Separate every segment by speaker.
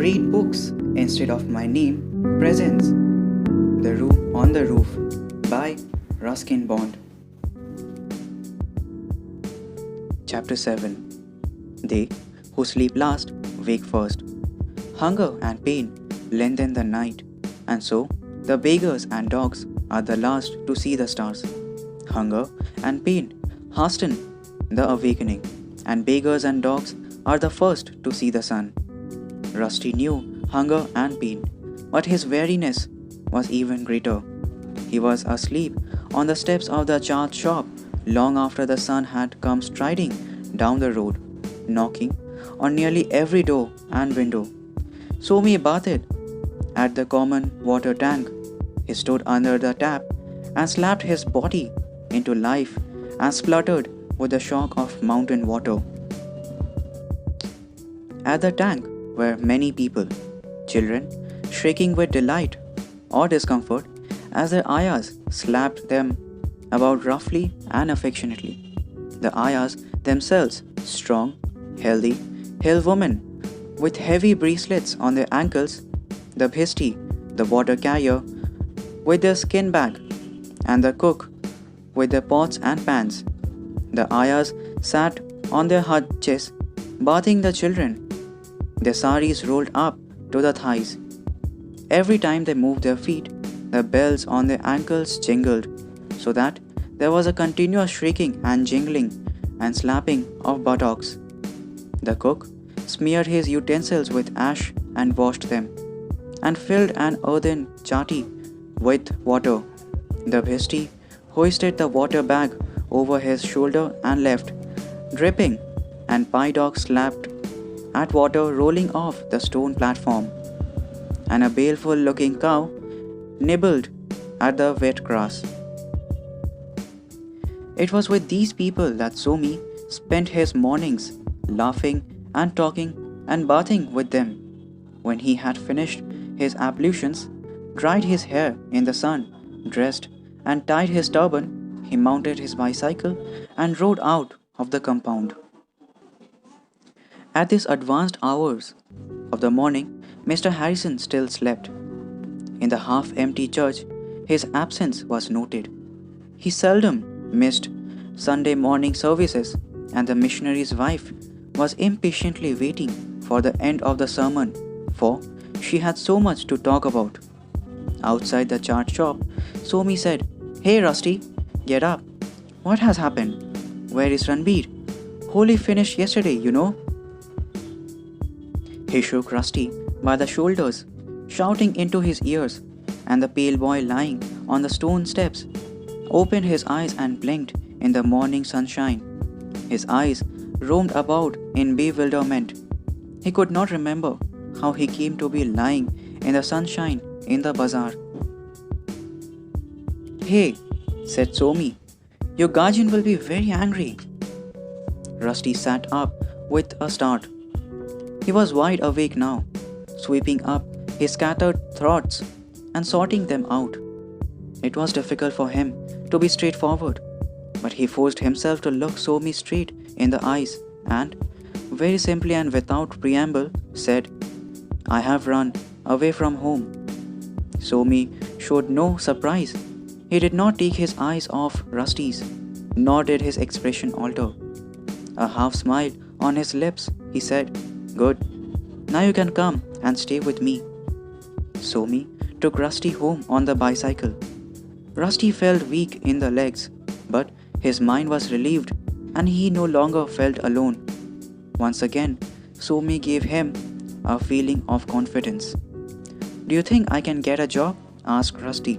Speaker 1: read books instead of my name presents The Room on the Roof by Ruskin Bond. Chapter 7. They who sleep last wake first. Hunger and pain lengthen the night, and so the beggars and dogs are the last to see the stars. Hunger and pain hasten the awakening, and beggars and dogs are the first to see the sun. Rusty knew hunger and pain, but his weariness was even greater. He was asleep on the steps of the chaat shop long after the sun had come striding down the road, knocking on nearly every door and window. Somi bathed at the common water tank. He stood under the tap and slapped his body into life and spluttered with the shock of mountain water. At the tank were many people, children shrieking with delight or discomfort as their ayahs slapped them about roughly and affectionately. The ayahs themselves, strong, healthy, hill women with heavy bracelets on their ankles, the bhisti, the water carrier, with their skin bag, and the cook with their pots and pans. The ayahs sat on their hutches, bathing the children, their saris rolled up to the thighs. Every time they moved their feet, the bells on their ankles jingled, so that there was a continuous shrieking and jingling and slapping of buttocks. The cook smeared his utensils with ash and washed them, and filled an earthen chati with water. The bhisti hoisted the water bag over his shoulder and left, dripping, and pie dogs slapped at water rolling off the stone platform, and a baleful looking cow nibbled at the wet grass. It was with these people that Somi spent his mornings, laughing and talking and bathing with them. When he had finished his ablutions, dried his hair in the sun, dressed and tied his turban, he mounted his bicycle and rode out of the compound. At these advanced hours of the morning, Mr. Harrison still slept. In the half-empty church, his absence was noted. He seldom missed Sunday morning services, and the missionary's wife was impatiently waiting for the end of the sermon, for she had so much to talk about. Outside the chaat shop, Somi said, "Hey Rusty, get up. What has happened? Where is Ranbir? Holi finished yesterday, you know." He shook Rusty by the shoulders, shouting into his ears, and the pale boy lying on the stone steps opened his eyes and blinked in the morning sunshine. His eyes roamed about in bewilderment. He could not remember how he came to be lying in the sunshine in the bazaar. "Hey," said Somi, "your guardian will be very angry." Rusty sat up with a start. He was wide awake now, sweeping up his scattered thoughts and sorting them out. It was difficult for him to be straightforward, but he forced himself to look Somi straight in the eyes and, very simply and without preamble, said, "I have run away from home." Somi showed no surprise. He did not take his eyes off Rusty's, nor did his expression alter. A half smile on his lips, he said, "Good. Now you can come and stay with me." Somi took Rusty home on the bicycle. Rusty felt weak in the legs, but his mind was relieved and he no longer felt alone. Once again, Somi gave him a feeling of confidence. "Do you think I can get a job?" asked Rusty.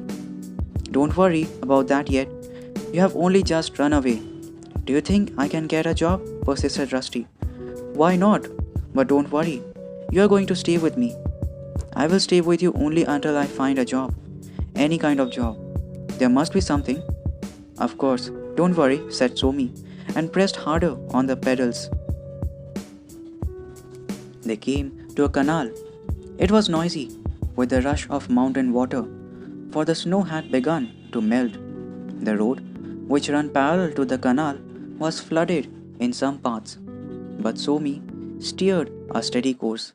Speaker 1: "Don't worry about that yet. You have only just run away." "Do you think I can get a job?" persisted Rusty. "Why not? But don't worry. You are going to stay with me." "I will stay with you only until I find a job. Any kind of job. There must be something." "Of course. Don't worry," said Somi, and pressed harder on the pedals. They came to a canal. It was noisy with the rush of mountain water, for the snow had begun to melt. The road, which ran parallel to the canal, was flooded in some parts, but Somi steered a steady course.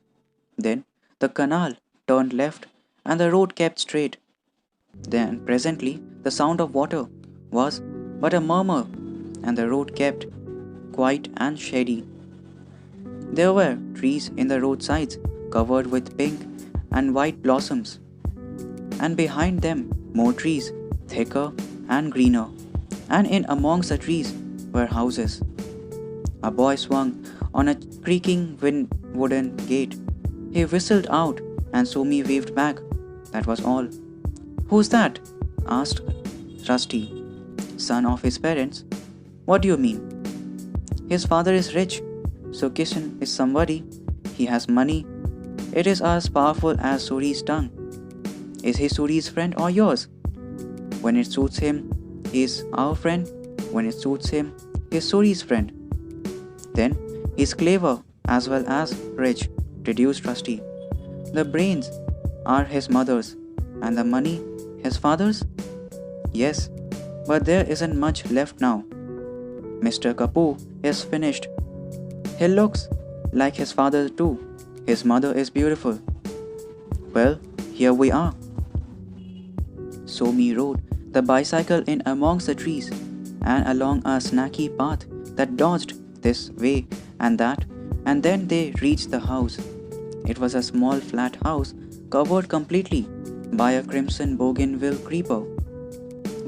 Speaker 1: Then The canal turned left and the road kept straight. Then presently the sound of water was but a murmur, and the road kept quiet and shady. There were trees in the roadsides covered with pink and white blossoms, and behind them more trees, thicker and greener, and in amongst the trees were houses. A boy swung on a creaking wooden gate. He whistled out, and Somi waved back. That was all. "Who's that?" asked Rusty. "Son of his parents." "What do you mean?" "His father is rich, so Kishan is somebody. He has money. It is as powerful as Suri's tongue." "Is he Suri's friend or yours?" "When it suits him, he is our friend. When it suits him, he is Suri's friend." "Then he is clever as well as rich," deduced Rusty. "The brains are his mother's, and the money his father's?" "Yes, but there isn't much left now. Mr. Kapoor is finished. He looks like his father too. His mother is beautiful." "Well, here we are." Somi rode the bicycle in amongst the trees and along a snaky path that dodged this way and that, and then they reached the house. It was a small flat house covered completely by a crimson bougainville creeper.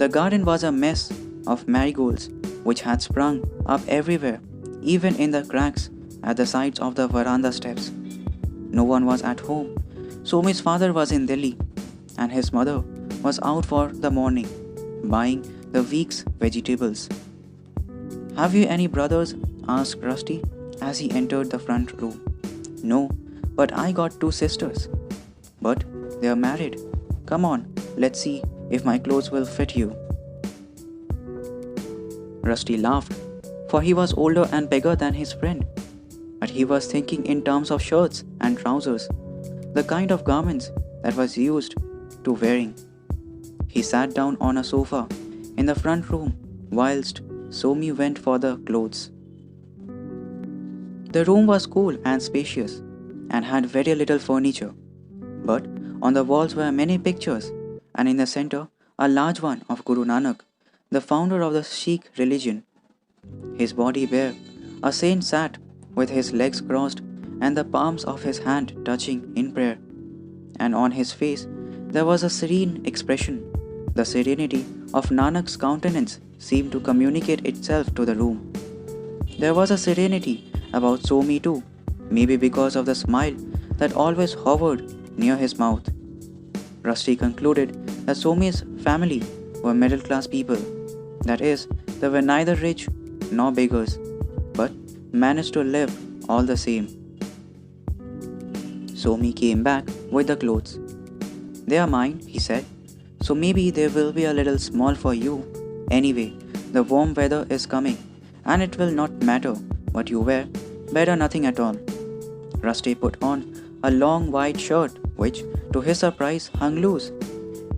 Speaker 1: The garden was a mess of marigolds which had sprung up everywhere, even in the cracks at the sides of the veranda steps. No one was at home. Somi's father was in Delhi, and his mother was out for the morning, buying the week's vegetables. "Have you any brothers?" asked Rusty as he entered the front room. "No, but I got 2 sisters." "But they are married. Come on, let's see if my clothes will fit you." Rusty laughed, for he was older and bigger than his friend. But he was thinking in terms of shirts and trousers, the kind of garments that was used to wearing. He sat down on a sofa in the front room whilst Somi went for the clothes. The room was cool and spacious and had very little furniture, but on the walls were many pictures, and in the center a large one of Guru Nanak, the founder of the Sikh religion. His body bare, a saint sat with his legs crossed and the palms of his hand touching in prayer, and on his face there was a serene expression. The serenity of Nanak's countenance seemed to communicate itself to the room. There was a serenity about Somi too, maybe because of the smile that always hovered near his mouth. Rusty concluded that Somi's family were middle-class people. That is, they were neither rich nor beggars, but managed to live all the same. Somi came back with the clothes. "They are mine," he said, "so maybe they will be a little small for you. Anyway, the warm weather is coming, and it will not matter what you wear, better nothing at all." Rusty put on a long white shirt which, to his surprise, hung loose.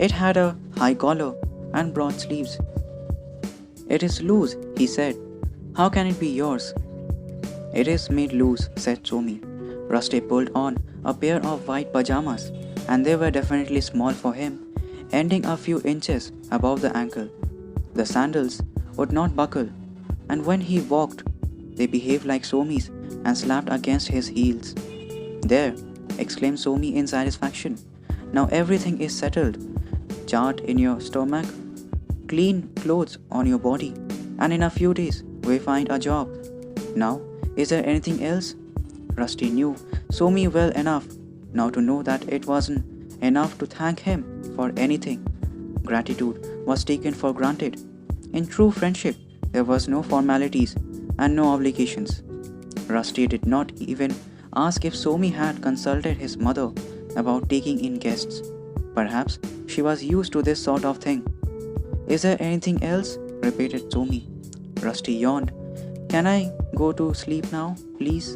Speaker 1: It had a high collar and broad sleeves. "It is loose," he said. "How can it be yours?" "It is made loose," said Somi. Rusty pulled on a pair of white pajamas, and they were definitely small for him, ending a few inches above the ankle. The sandals would not buckle, and when he walked, they behaved like Somi's and slapped against his heels. "There!" exclaimed Somi in satisfaction. "Now everything is settled. Chart in your stomach, clean clothes on your body, and in a few days we find a job. Now, is there anything else?" Rusty knew Somi well enough now to know that it wasn't enough to thank him for anything. Gratitude was taken for granted. In true friendship, there was no formalities and no obligations. Rusty did not even ask if Somi had consulted his mother about taking in guests. Perhaps she was used to this sort of thing. "Is there anything else?" repeated Somi. Rusty yawned. "Can I go to sleep now, please?"